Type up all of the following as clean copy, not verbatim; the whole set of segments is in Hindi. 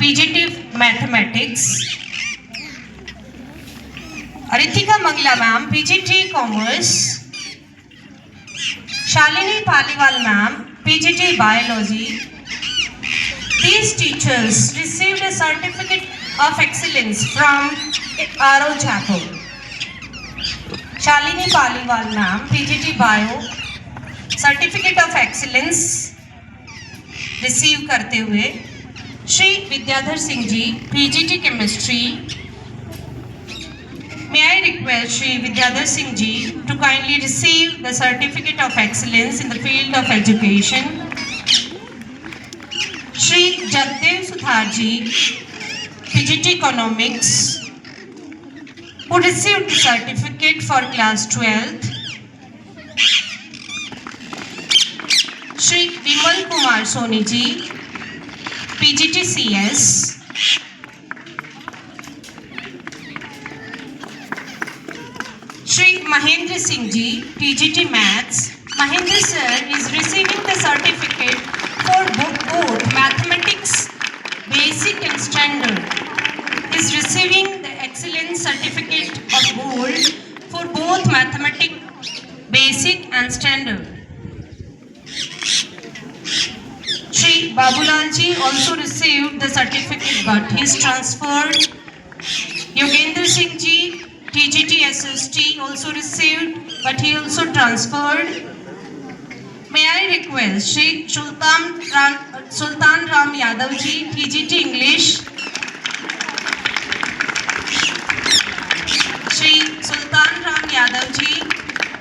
PGT Mathematics. Aritika Mangla ma'am, PGT Commerce. Shalini Paliwal ma'am, PGT Biology. These teachers received a certificate of excellence from RO Chapel. Shalini Paliwal ma'am, PGT Bio, certificate of excellence receive करते हुए Shri Vidyadhar Singh ji, PGT Chemistry. May I request Shri Vidyadhar Singh ji to kindly receive the certificate of excellence in the field of education. Shri Jagdev Sudhar ji, PGT Economics, who received the certificate for class 12th. Shri Vimal Kumar Soni ji, PGT CS. Shri Mahendra Singh ji, PGT Maths. Mahendra sir is receiving the certificate for both mathematics basic and standard. He is receiving the excellence certificate of gold for both mathematics basic and standard. Shri Babulal ji also received the certificate but he is transferred. Yogendra Singh ji, TGT SST also received but he also transferred. May I request Shri Sultan Ram Yadav ji, TGT English. Shri Sultan Ram Yadav ji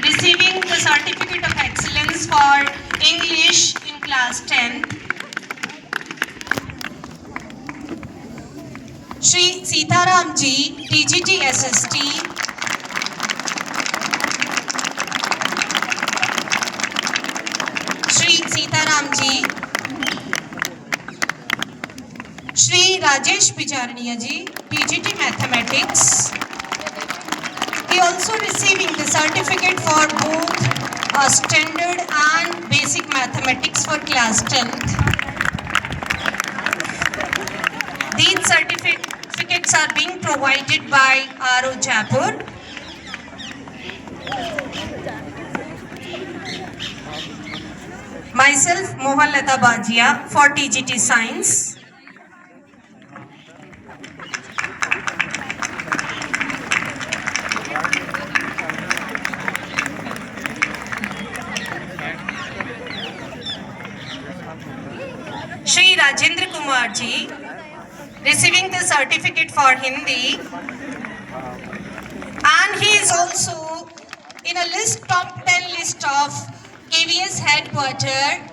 receiving the certificate of excellence for English in class 10. Shri Sitaram ji, TGT SST. Shri Sitaram ji. Shri Rajesh Pijarniya ji, PGT Mathematics. He also receiving the certificate for both standard and basic mathematics for class 10th. These certificates are being provided by RO Jaipur. Myself, Mohalata Bajia for TGT Science. Shri Rajendra Kumar ji receiving the certificate for Hindi, and he is also in a top 10 list of KVS headquarter.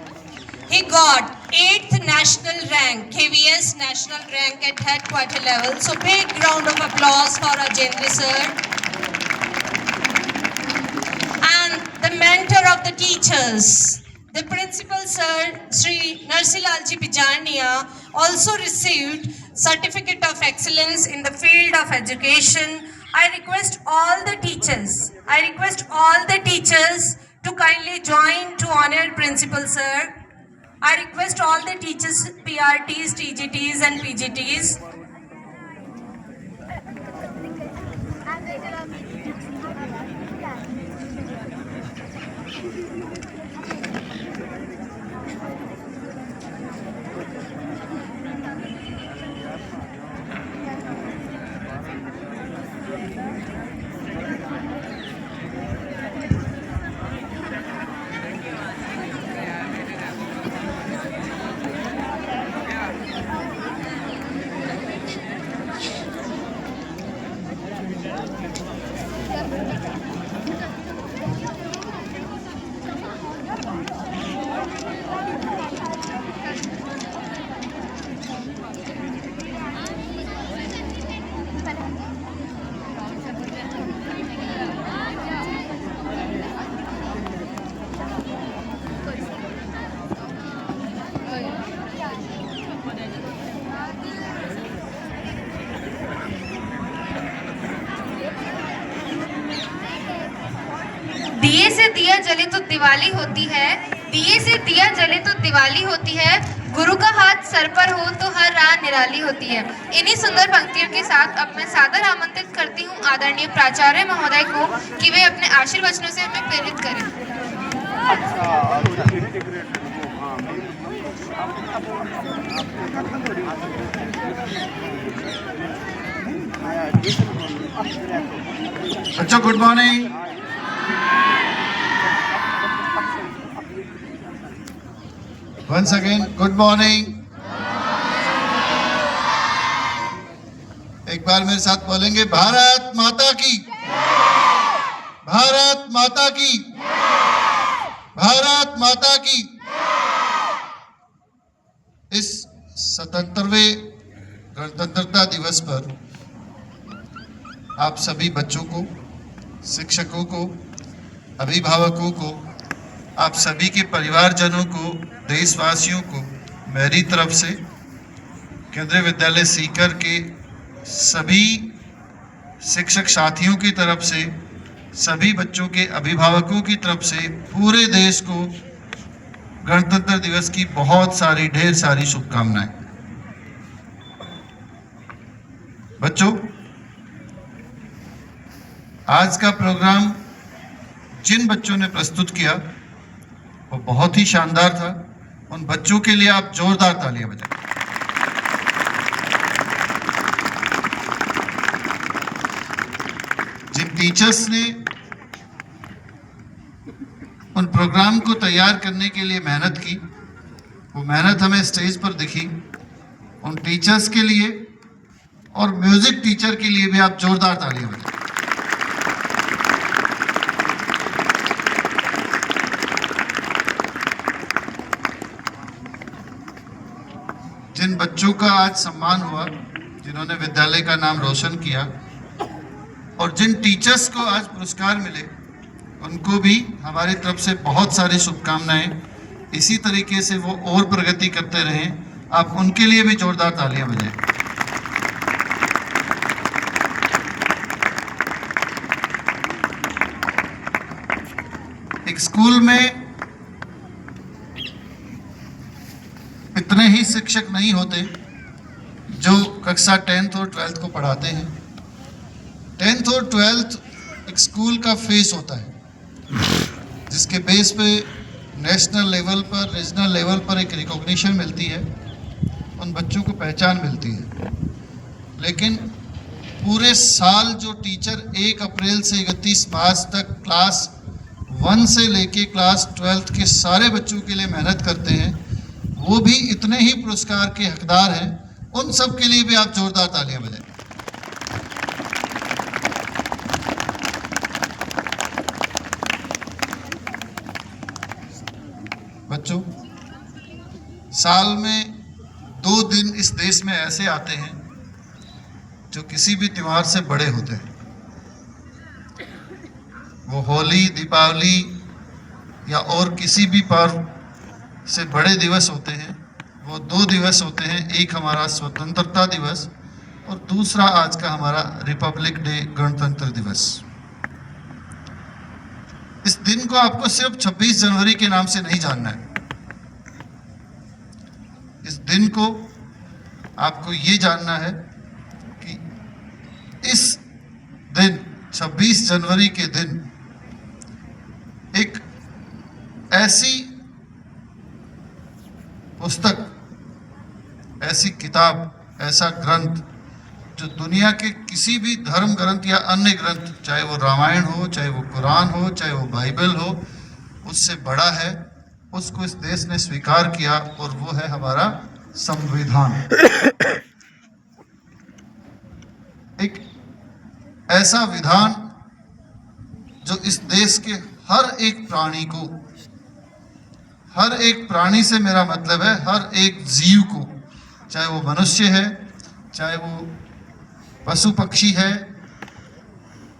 He got 8th national rank, KVS national rank at headquarter level. So big round of applause for Rajendra sir. And the mentor of the teachers, the principal sir, Sri Narsilalji Pijarniya, also received certificate of excellence in the field of education. I request all the teachers to kindly join to honor principal sir. I request all the teachers, PRTs, TGTs and PGTs. दिए से दिया जले तो दिवाली होती है, दिए से दिया जले तो दिवाली होती है, गुरु का हाथ सर पर हो तो हर राह निराली होती है। इन्हीं सुंदर पंक्तियों के साथ अब मैं सादर आमंत्रित करती हूँ आदरणीय प्राचार्य महोदय को कि वे अपने आशीर्वचनों से हमें प्रेरित करें। बच्चों good morning. Once again good morning. एक बार मेरे साथ बोलेंगे, भारत माता की, भारत माता की, भारत माता की। इस 77वें गणतंत्रता दिवस पर आप सभी बच्चों को, शिक्षकों को, अभिभावकों को, आप सभी के परिवारजनों को, देशवासियों को मेरी तरफ से, केंद्रीय विद्यालय सीकर के सभी शिक्षक साथियों की तरफ से, सभी बच्चों के अभिभावकों की तरफ से पूरे देश को गणतंत्र दिवस की बहुत सारी, ढेर सारी शुभकामनाएं। बच्चों, आज का प्रोग्राम जिन बच्चों ने प्रस्तुत किया वो बहुत ही शानदार था। उन बच्चों के लिए आप जोरदार तालियां बजाएं। जिन टीचर्स ने उन प्रोग्राम को तैयार करने के लिए मेहनत की, वो मेहनत हमें स्टेज पर दिखी। उन टीचर्स के लिए और म्यूजिक टीचर के लिए भी आप जोरदार तालियां बजाएं। जिन बच्चों का आज सम्मान हुआ, जिन्होंने विद्यालय का नाम रोशन किया, और जिन टीचर्स को आज पुरस्कार मिले, उनको भी हमारी तरफ से बहुत सारी शुभकामनाएं। इसी तरीके से वो और प्रगति करते रहें। आप उनके लिए भी जोरदार तालियां बजाएं। एक स्कूल में इतने ही शिक्षक नहीं होते जो कक्षा 10th और 12th को पढ़ाते हैं। 10th और 12th एक स्कूल का फेस होता है, जिसके बेस पे नेशनल लेवल पर, रीजनल लेवल पर एक रिकॉग्निशन मिलती है, उन बच्चों को पहचान मिलती है। लेकिन पूरे साल जो टीचर 1 अप्रैल से 31 मार्च तक क्लास 1 से लेके क्लास 12th के सारे बच्चों के लिए मेहनत करते हैं, वो भी इतने ही पुरस्कार के हकदार हैं। उन सब के लिए भी आप जोरदार तालियां बजाएं। बच्चों, साल में 2 दिन इस देश में ऐसे आते हैं जो किसी भी त्योहार से बड़े होते हैं। वो होली, दीपावली या और किसी भी पर्व से बड़े दिवस होते हैं। वो 2 दिवस होते हैं, एक हमारा स्वतंत्रता दिवस और दूसरा आज का हमारा रिपब्लिक डे, गणतंत्र दिवस। इस दिन को आपको सिर्फ 26 जनवरी के नाम से नहीं जानना है। इस दिन को आपको ये जानना है कि इस दिन 26 जनवरी के दिन एक ऐसी पुस्तक, ऐसी किताब, ऐसा ग्रंथ जो दुनिया के किसी भी धर्म ग्रंथ या अन्य ग्रंथ, चाहे वो रामायण हो, चाहे वो कुरान हो, चाहे वो बाइबल हो, उससे बड़ा है, उसको इस देश ने स्वीकार किया और वो है हमारा संविधान। एक ऐसा विधान जो इस देश के हर एक प्राणी को, हर एक प्राणी से मेरा मतलब है हर एक जीव को, चाहे वो मनुष्य है, चाहे वो पशु पक्षी है,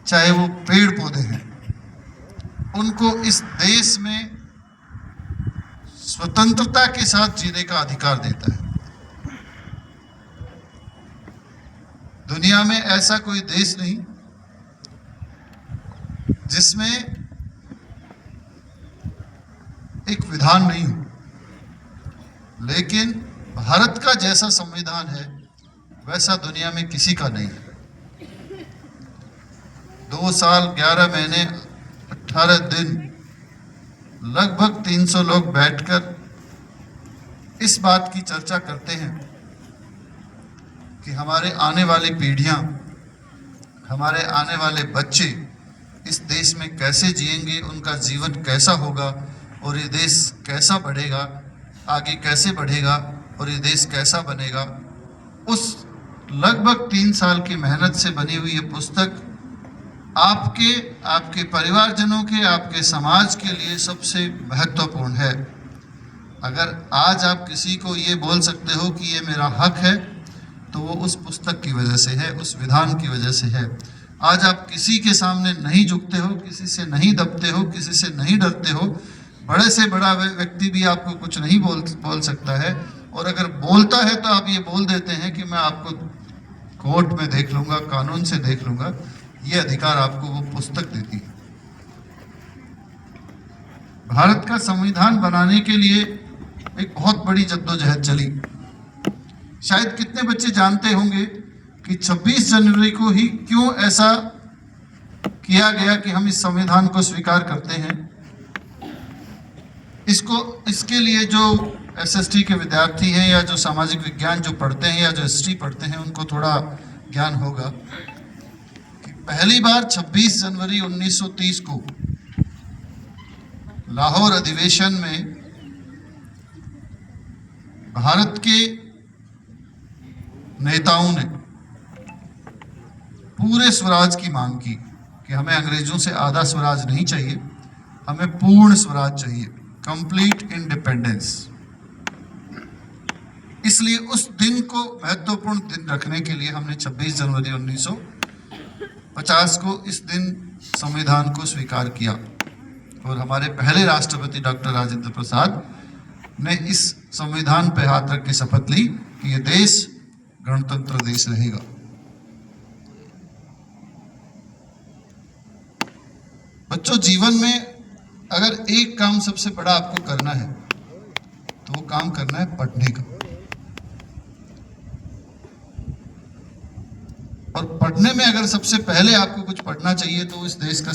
चाहे वो पेड़ पौधे हैं, उनको इस देश में स्वतंत्रता के साथ जीने का अधिकार देता है। दुनिया में ऐसा कोई देश नहीं जिसमें एक विधान नहीं हो, लेकिन भारत का जैसा संविधान है वैसा दुनिया में किसी का नहीं है। 2 साल 11 महीने 18 दिन लगभग 300 लोग बैठकर इस बात की चर्चा करते हैं कि हमारे आने वाली पीढ़ियां, हमारे आने वाले बच्चे इस देश में कैसे जिएंगे, उनका जीवन कैसा होगा और ये देश कैसा बढ़ेगा, आगे कैसे बढ़ेगा और ये देश कैसा बनेगा। उस लगभग 3 साल की मेहनत से बनी हुई ये पुस्तक आपके परिवारजनों के, आपके समाज के लिए सबसे महत्वपूर्ण है। अगर आज आप किसी को ये बोल सकते हो कि ये मेरा हक है, तो वो उस पुस्तक की वजह से है, उस विधान की वजह से है। आज आप किसी के सामने नहीं झुकते हो, किसी से नहीं दबते हो, किसी से नहीं डरते हो। बड़े से बड़ा व्यक्ति भी आपको कुछ नहीं बोल सकता है, और अगर बोलता है तो आप ये बोल देते हैं कि मैं आपको कोर्ट में देख लूँगा, कानून से देख लूँगा। ये अधिकार आपको वो पुस्तक देती है। भारत का संविधान बनाने के लिए एक बहुत बड़ी जद्दोजहद चली। शायद कितने बच्चे जानते होंगे कि 26 जनवरी को ही क्यों ऐसा किया गया कि हम इस संविधान को स्वीकार करते हैं। इसके लिए जो एसएसटी के विद्यार्थी हैं या जो सामाजिक विज्ञान जो पढ़ते हैं या जो हिस्ट्री पढ़ते हैं, उनको थोड़ा ज्ञान होगा कि पहली बार 26 जनवरी 1930 को लाहौर अधिवेशन में भारत के नेताओं ने पूरे स्वराज की मांग की कि हमें अंग्रेजों से आधा स्वराज नहीं चाहिए, हमें पूर्ण स्वराज चाहिए, कंप्लीट इंडिपेंडेंस। इसलिए उस दिन को महत्वपूर्ण दिन रखने के लिए हमने 26 जनवरी 1950 को इस दिन संविधान को स्वीकार किया, और हमारे पहले राष्ट्रपति डॉक्टर राजेंद्र प्रसाद ने इस संविधान पर हाथ रख के शपथ ली कि यह देश गणतंत्र देश रहेगा। बच्चों, जीवन में अगर एक काम सबसे बड़ा आपको करना है तो वो काम करना है पढ़ने का। और पढ़ने में अगर सबसे पहले आपको कुछ पढ़ना चाहिए तो इस देश का